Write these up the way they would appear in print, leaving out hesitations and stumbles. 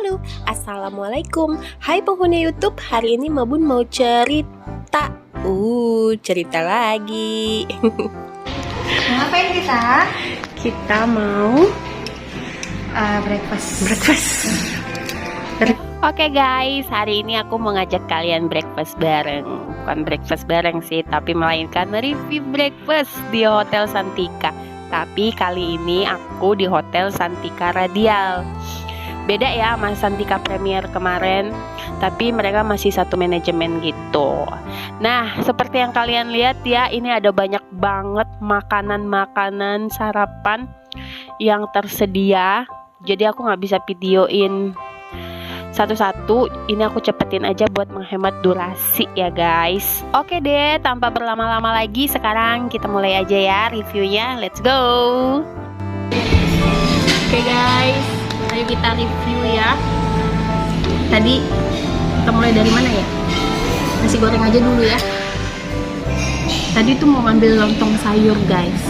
Halo, Assalamualaikum. Hai penghuni YouTube, hari ini Mabun mau cerita. Cerita lagi. Ngapain kita? Kita mau Breakfast. Oke guys, hari ini aku mau ngajak kalian breakfast bareng. Bukan breakfast bareng sih, tapi melainkan review breakfast di Hotel Santika. Tapi kali ini aku di Hotel Santika Radial. Beda ya sama Santika Premier kemarin, tapi mereka masih satu manajemen gitu. Nah, seperti yang kalian lihat ya, ini ada banyak banget makanan-makanan sarapan yang tersedia. Jadi aku nggak bisa videoin satu-satu, ini aku cepetin aja buat menghemat durasi ya guys. Oke deh, tanpa berlama-lama lagi, sekarang kita mulai aja ya reviewnya. Let's go. Oke guys, ayo kita review ya. Tadi kita mulai dari mana ya? Nasi goreng aja dulu ya. Tadi tuh mau ngambil lontong sayur guys,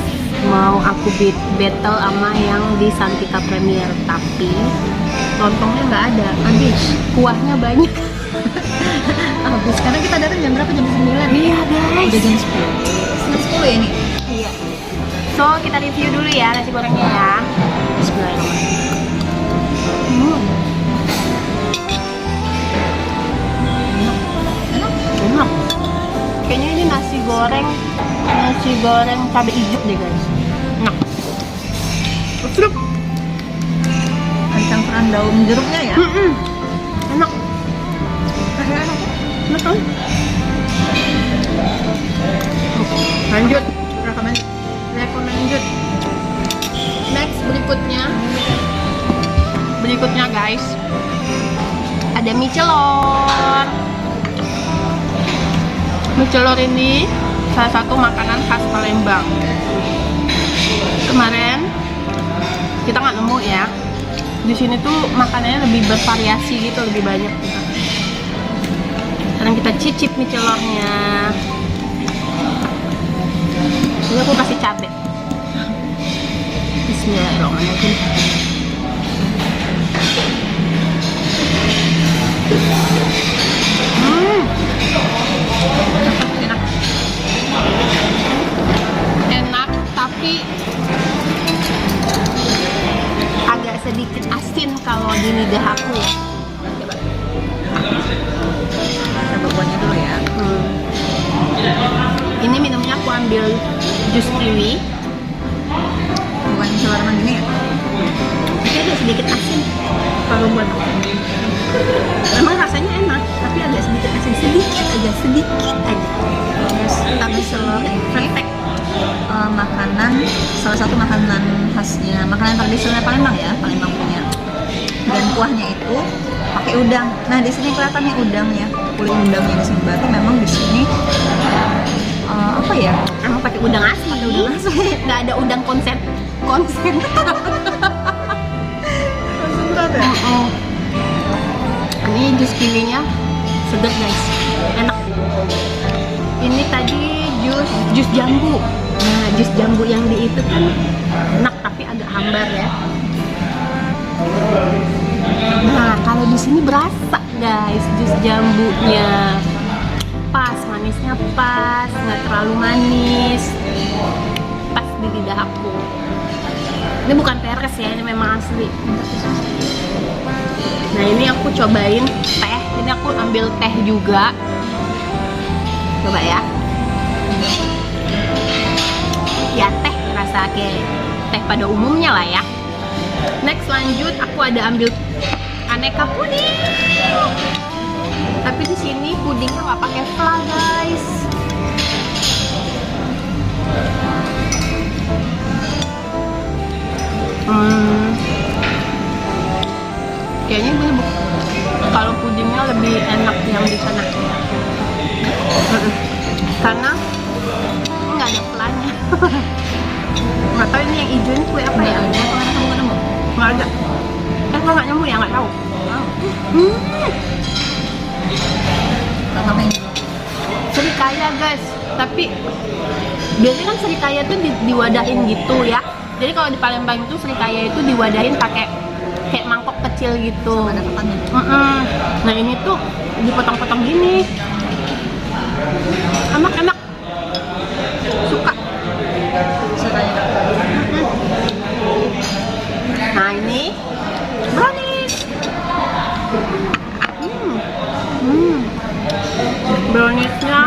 mau aku battle sama yang di Santika Premier, tapi lontongnya nggak ada, habis. Kuahnya banyak. Habis karena kita datang jam berapa? Jam 9. Iya guys, Udah jam 10. Setengah 10 ya ini. iya. So kita review dulu ya nasi gorengnya ya. Bismillahirrahmanirrahim. Enak. Kayaknya ini nasi goreng cabai hijau deh guys. Enak. Sedap. Ada campuran daun jeruknya ya. Enak. Enak kan? Lanjut. Lanjut. Next berikutnya guys, ada mie celor. Mie celor ini salah satu makanan khas Palembang. Kemarin kita nggak nemu ya. Di sini tuh makanannya lebih bervariasi gitu, lebih banyak gitu. Sekarang kita cicip mie celornya. Ini aku kasih cabai. Bismillahirrahmanirrahim. Enak, tapi agak sedikit asin kalau di lidah aku ya. Coba kuahnya dulu ya. Ini minumnya aku ambil jus kiwi. Bukan celor gini ya. Tapi agak sedikit asin kalau buat aku. Memang rasanya enak, tapi agak sedikit asin, sedikit aja. Tapi celor perfect. Salah satu makanan khasnya, makanan tradisional Palembang ya, Palembang punya. Dan kuahnya itu pakai udang. Nah di sini kelihatannya udang ya, kulit udangnya di sini. Berarti memang di sini apa ya? Emang pakai udang asli. Nggak ada udang konsen. Ini jus kiwinya segar guys, enak. Ini tadi jus jambu. Nah, jus jambu yang di itu kan enak tapi agak hambar ya. Nah, kalau di sini berasa guys, jus jambunya pas, manisnya pas, nggak terlalu manis, pas di lidah aku. Ini bukan peres ya, ini memang asli. Nah, ini aku cobain teh. Ini aku ambil teh juga. Coba ya. Ya teh, rasa kayak teh pada umumnya lah ya. Next lanjut, aku ada ambil aneka puding. Tapi di sini pudingnya nggak pakai fla guys. Kayaknya gue kalau pudingnya lebih enak yang di sana. Karena nggak ada pelanya. Nggak tahu ini yang hijau ini kue apa ya? Nggak ada. Lo nggak nemu ya, nggak tahu. Serikaya guys, tapi biasanya kan serikaya tuh diwadahin gitu ya. Jadi kalau di Palembang itu serikaya itu diwadahin pakai kayak mangkok kecil kecil gitu. Ada ketannya. Nah ini tuh dipotong-potong gini. Enak. Suka. Sukanya. Nah ini brownies. Browniesnya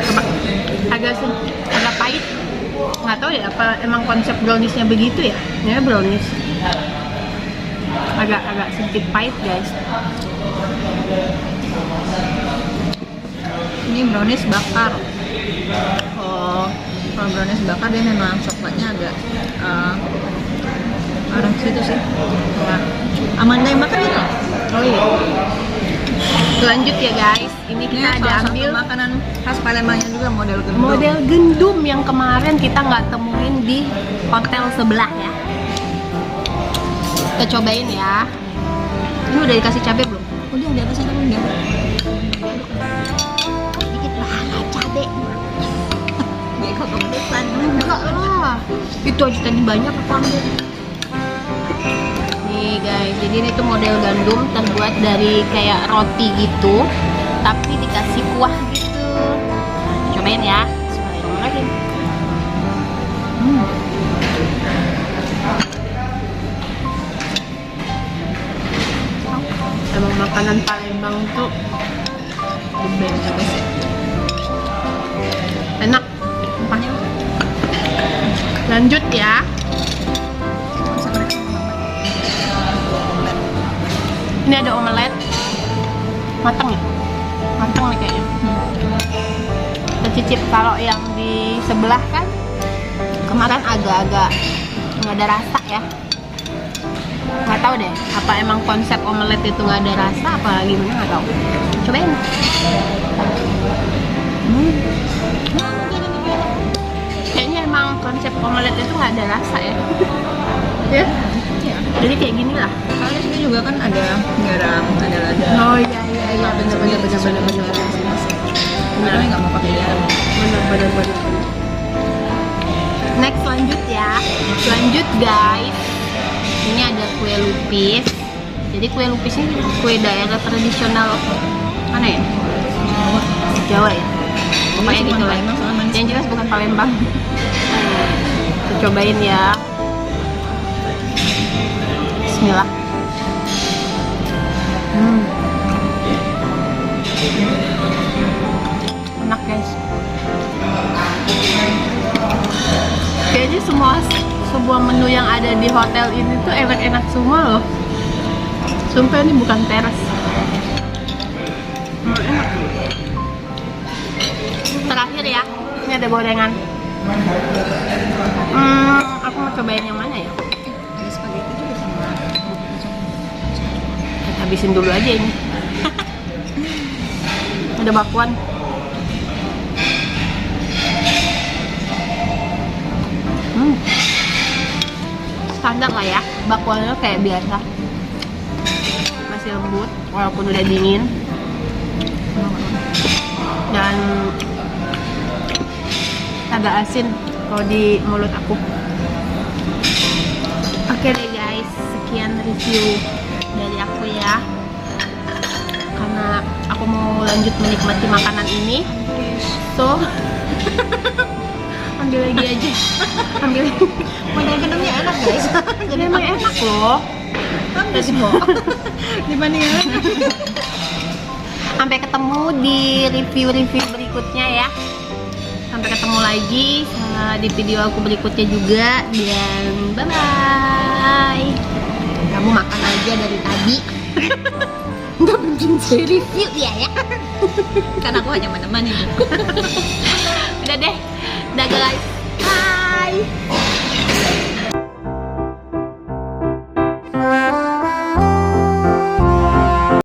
coba agak pahit. Nggak tahu ya apa emang konsep browniesnya begitu ya. Ini brownies agak sedikit pahit guys. Ini brownies bakar. Oh, Kalau brownies bakar dia memang coklatnya agak arah situ sih. Kayak Amanda yang bakar gitu. oh iya. Lanjut ya guys. Ini Ini kita ada salah ambil satu makanan khas Palembangnya juga, model gendum. model gendum yang kemarin kita nggak temuin di hotel sebelah ya. Kita cobain ya. Ini udah dikasih cabai belum? Udah di atasnya kan udah. Dikit banget cabai. Kayak kok kepedesan. Enggak lah. Itu aja tadi banyak aku ambil. Nih guys, jadi ini tuh model gandum terbuat dari kayak roti gitu, tapi dikasih kuah gitu. Cobain ya. Bismillahirrahmanirrahim. Emang makanan Palembang tuh the best. Enak. Rempahnya Lanjut ya. Ini ada omelet. Matang ya? Matang nih kayaknya. Kita cicip. Kalau yang di sebelah kan kemarin agak-agak nggak ada rasa ya. Nggak tahu deh, apa emang konsep omelet itu nggak ada rasa apa gimana, nggak tahu. Cobain. Kayaknya emang konsep omelet itu nggak ada rasa ya. Ya? Iya. Jadi kayak gini lah. Soalnya sini juga kan ada garam, ada lada. Oh iya bener. Sebenarnya nggak mau pakai garam. Bener. Next lanjut ya. Lanjut guys. Ini ada kue lupis. Jadi kue lupis ini kue daerah tradisional mana ya? Jawa ya. Pokoknya Ini gitu bukan lah. Palembang, soalnya manis. Yang jelas bukan Palembang. Kita cobain ya. Bismillah. Enak guys. Kayaknya sebuah menu yang ada di hotel ini tuh enak-enak semua loh. Sumpah ini bukan teras. Enak. Terakhir ya, ini ada gorengan. Aku mau cobain yang mana ya? Ada spaghetti juga sama. Habisin dulu aja ini. Ada bakwan. Standar lah ya, bakwannya kayak biasa, masih lembut walaupun udah dingin dan agak asin kalau di mulut aku. Oke deh guys, sekian review dari aku ya, karena aku mau lanjut menikmati makanan ini. So ambil lagi aja. Ambil lagi. Model gendumnya enak guys. Jadi emang enak loh. Bagus kok. Dibanding yang lain. Sampai ketemu di review-review berikutnya ya. Sampai ketemu lagi di video aku berikutnya juga. Dan bye-bye. Kamu makan aja dari tadi. Nggak mungkin saya review ya. Karena aku hanya menemani. Udah deh. Udah guys. Bye.